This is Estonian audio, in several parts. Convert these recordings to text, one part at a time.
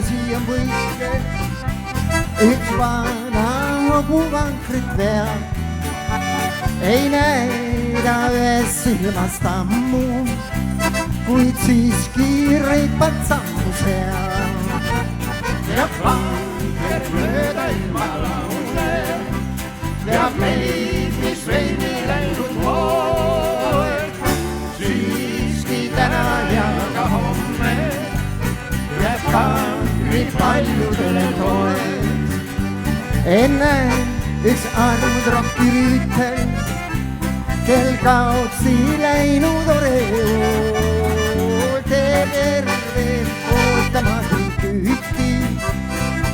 siia võike, üks vana hobuvankrit veab. Ei näida ühes silmast ammu, kuid siiski reipad sammu seal. Ja vanker mööda ilma laule, teab meid, mis veidi läinud poeg. Siiski täna ja ka homme jääb kankrid paljudele toeks. Enne üks armud rokkirüütel, kel kaotsi läinud oreool, terve ootamatu küüti,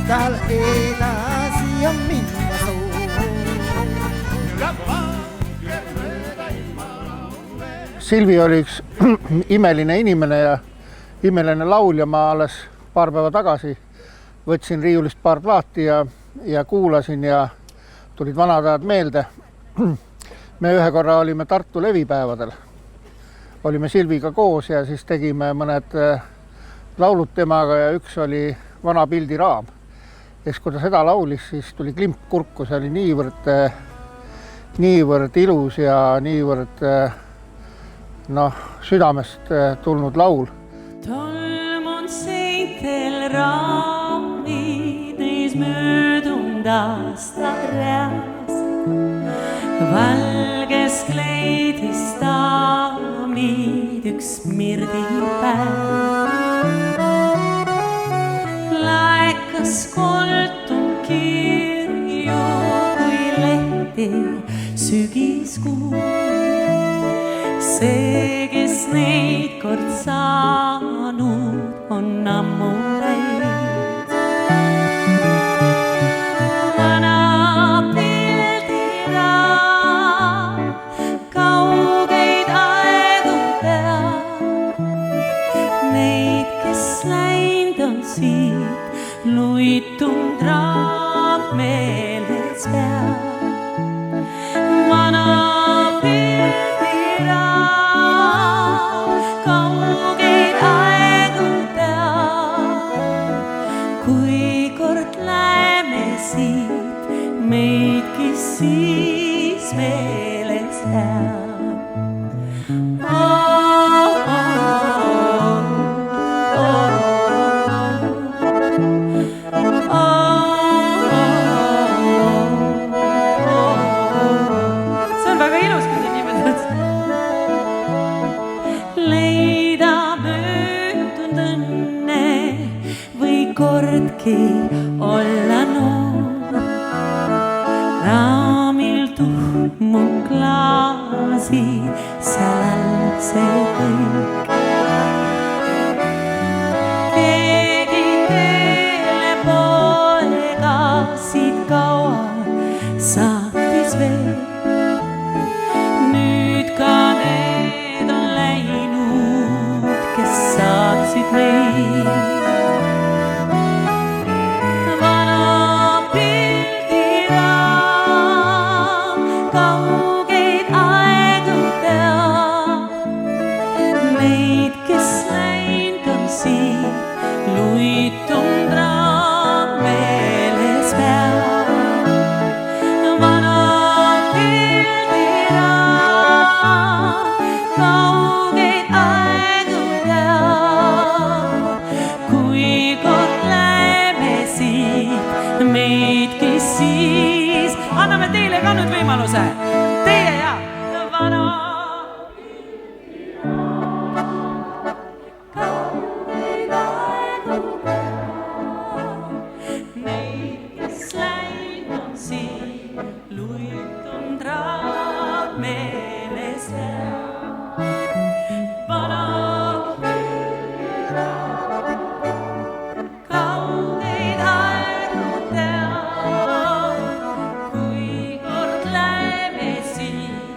tal edasi on minna soov. Silvi oli üks imeline inimene ja imeline laulja. Ma alles paar päeva tagasi võtsin riiulist paar plaati ja kuulasin ja tulid vanad ajad meelde. Me ühe korra olime Tartu levipäevadel. Olime Silviga koos ja siis tegime mõned laulud temaga ja üks oli Vana pildi raam. Ja kui ta seda laulis, siis tuli klimp kurku. See oli niivõrd ilus ja niivõrd südamest tulnud laul. Tolmun seintel raamid neis möödunud aasta reas. Valges kleidis daamid üks mirdipäev. Laekas koltun kirju kui lehti sügiskuu. See, kes neid kord saanud, on ammu läinud. Vana pildiraam kaugeid aegu peab. Neid, kes läinud on siit, luitunud raam meeles peab. Vana kaugeid aegu peab, kui kord läheme siit, meidki siis meeles jääb. See on väga ilus, kui te nii mõtled. Leida möödunud õnne või kordki olla noor. Raamil tuhmub klaasid, seal all see kõik. Keegi teele poega siit kaua saatis veel. Nüüd ka need on läinud, kes saatsid meid. Vana pildiraam kaugeid aegu peab. Meid, kes läinud on siit, luitunud raam meeles peab. Vana pildiraam kaugeid aegu peab, kui kord läheme siit, meidki siis. Anname teile ka nüüd võimaluse. Teie ja vana kaugeid aegu peab. Neid, kes läinud on siit, luitunud raam meeles jääb. Vana kaugeid aegu teab, kui kord läheme siit,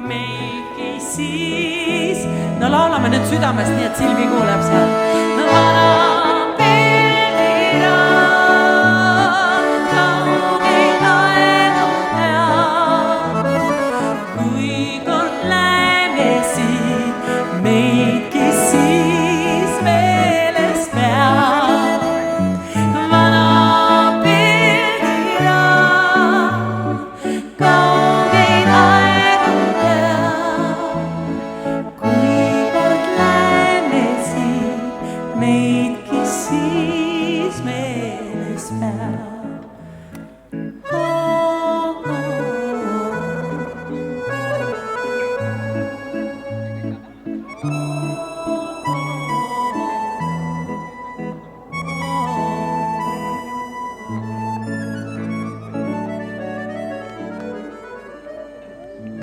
meidki siis. No laulame nüüd südamest, nii et Silvi kuuleb seal. No vana pildiraam kaugeid aegu teab, kui kord läheme siit, meidki siis meeles peab.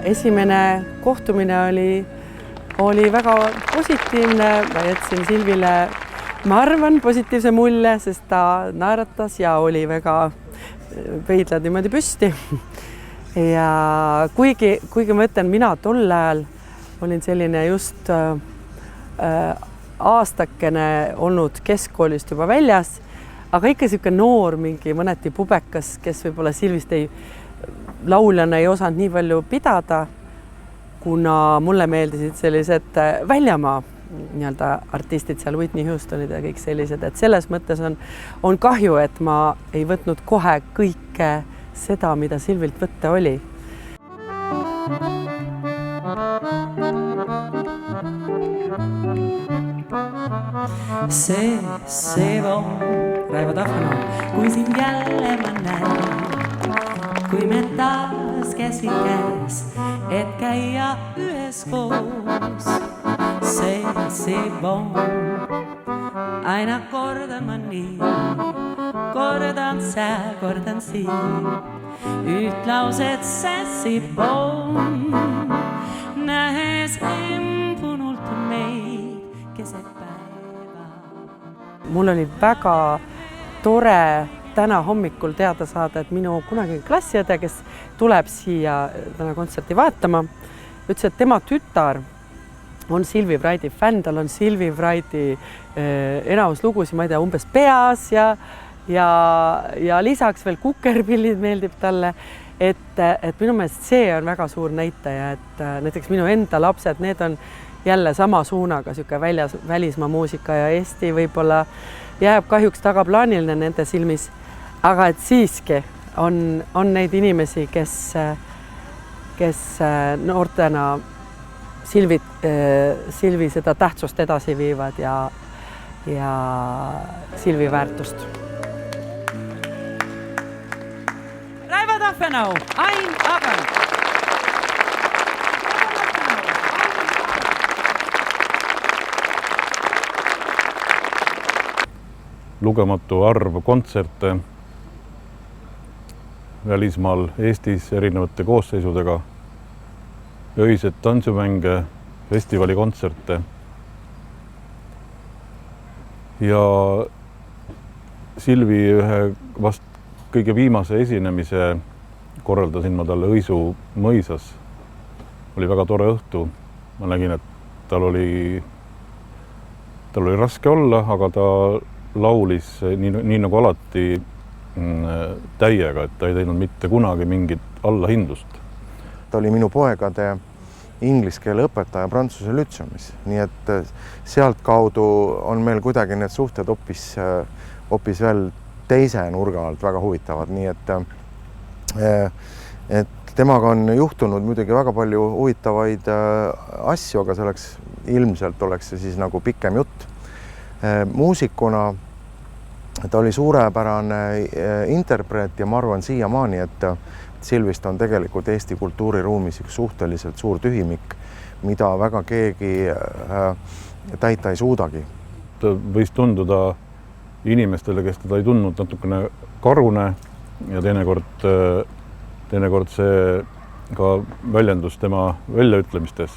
esimene kohtumine oli väga positiivne, ma jätsin Silvile, ma arvan, positiivse mulje, sest ta naeratas ja oli väga veidlad niimoodi püsti. Ja kuigi ma ütlen, mina tol ajal olin selline just aastakene olnud keskkoolist juba väljas, aga ikka niisugune noor, mingi mõneti pubekas, kes võib-olla Silvist lauljana ei osanud nii palju pidada, kuna mulle meeldisid sellised väljamaa nii-öelda artistid seal, Whitney Houstonid ja kõik sellised, et selles mõttes on kahju, et ma ei võtnud kohe kõike seda, mida Silvilt võtta oli. See on Raivo Tafano, kui sind jälle ma näen, kui me taas käsikäes, et käia üheskoos. See on, aina kordan ma nii, kordan seal, kordan siin, ütlauset see on, nähes impunult meid keset päeva. Mul oli väga tore täna hommikul teada saada, et minu kunagi klassiõde, kes tuleb siia täna kontserti vaatama, ütles, et tema tütar on Silvi Vraidi fänn, tal on Silvi Vraidi enamus lugusid, ma ei tea, umbes peas ja lisaks veel Kukerpillid meeldib talle, et minu meelest see on väga suur näitaja, et näiteks minu enda lapsed, need on jälle sama suunaga, niisugune välismaa muusika ja Eesti võib-olla jääb kahjuks tagaplaaniline nende silmis, aga et siiski on neid inimesi, kes noortena Silvi seda tähtsust edasi viivad ja Silvi väärtust. Raivo Tafano, Ein Abend. Lugematu arv kontserte välismaal, Eestis erinevate koosseisudega, öised tantsumänge, festivalikontserte ja Silvi ühe vast kõige viimase esinemise korraldasin ma talle Õisu mõisas. Oli väga tore õhtu. Ma nägin, et tal oli raske olla, aga ta laulis nii nagu alati täiega, et ta ei teinud mitte kunagi mingit allahindlust. Ta oli minu poegade inglise keele õpetaja Prantsuse lütseumis, nii et sealt kaudu on meil kuidagi need suhted hoopis veel teise nurga alt väga huvitavad, nii et temaga on juhtunud muidugi väga palju huvitavaid asju, aga selleks ilmselt oleks see siis nagu pikem jutt. Muusikuna ta oli suurepärane interpreet ja ma arvan siiamaani, et Silvist on tegelikult Eesti kultuuriruumis üks suhteliselt suur tühimik, mida väga keegi täita ei suudagi. Ta võis tunduda inimestele, kes teda ei tundnud, natukene karune ja teinekord see ka väljendus tema väljaütlemistes.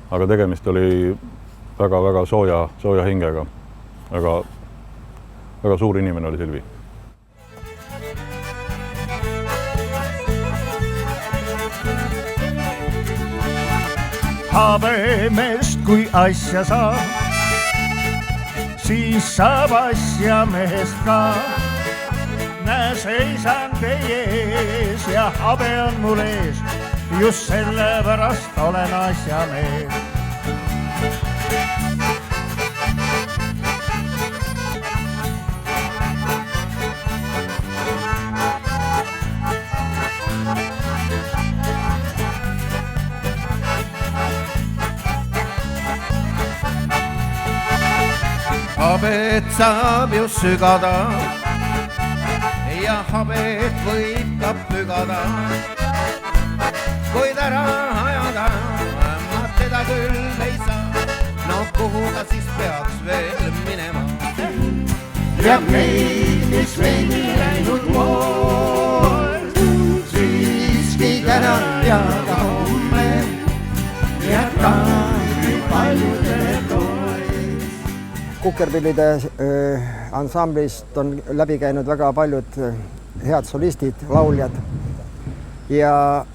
Aga tegemist oli väga-väga sooja hingega. Väga suur inimene oli Silvi. Habemest kui asja saab, siis saab asja mehest ka. Näe, seisan teie ees ja habe on mul ees, just sellepärast olen asja mees. Habet saab ju sügada ja habet võib ka pügada, kuid ära ajada ma teda küll ei saa. No kuhu ta siis peaks veel minema? Ja neid, mis veidi läinud pool, siiski täna ja ka homme Kukerpillide ansamblist on läbi käinud väga paljud head solistid, lauljad ja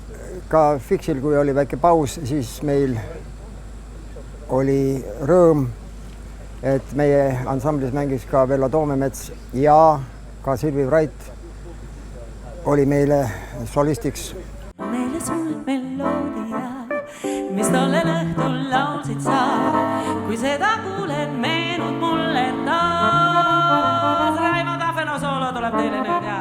ka Fiksil, kui oli väike paus, siis meil oli rõõm, et meie ansamblis mängis ka Vello Toomemets ja ka Silvi Vrait oli meile solistiks. Meile sul meloodia, mis tollel õhtul laulsid sa, kui seda kuulen, meenud mulle taas. Raimond Ahveno soolo tuleb teile nüüd ja.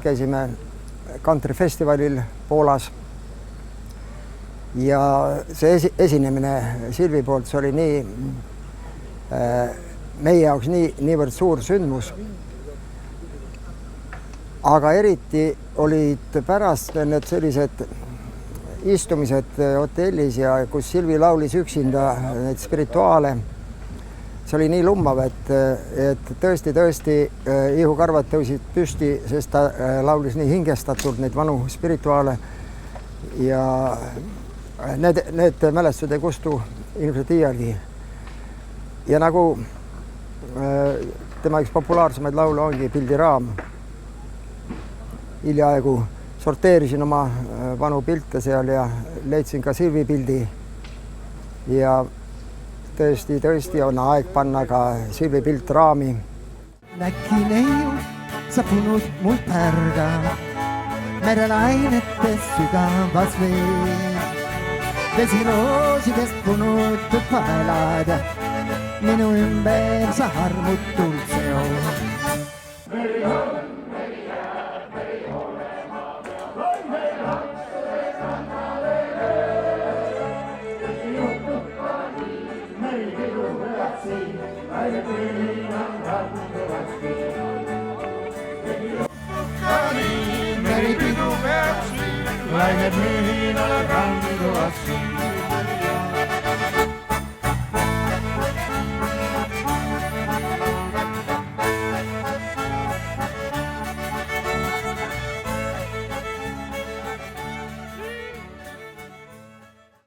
Käisime kantrifestivalil Poolas ja see esinemine Silvi poolt, see oli nii meie jaoks niivõrd suur sündmus. Aga eriti olid pärast need sellised istumised hotellis ja kus Silvi laulis üksinda neid spirituaale. See oli nii lummav, et tõesti ihukarvad tõusid püsti, sest ta laulis nii hingestatult neid vanu spirituaale ja need mälestused ei kustu ilmselt iialgi. Ja nagu tema üks populaarsemaid laulu ongi Pildiraam. Hiljaaegu sorteerisin oma vanu pilte seal ja leidsin ka Silvi pildi ja tõesti on aeg panna ka Silvi pilt raami. Näki neiu sapunud mul pärga, merelainetes sügavas vees. Vesiroosidest punutud paelad, minu ümber sa armutult seos. Meri pidu peab siin, lained mühinal randuvad siin.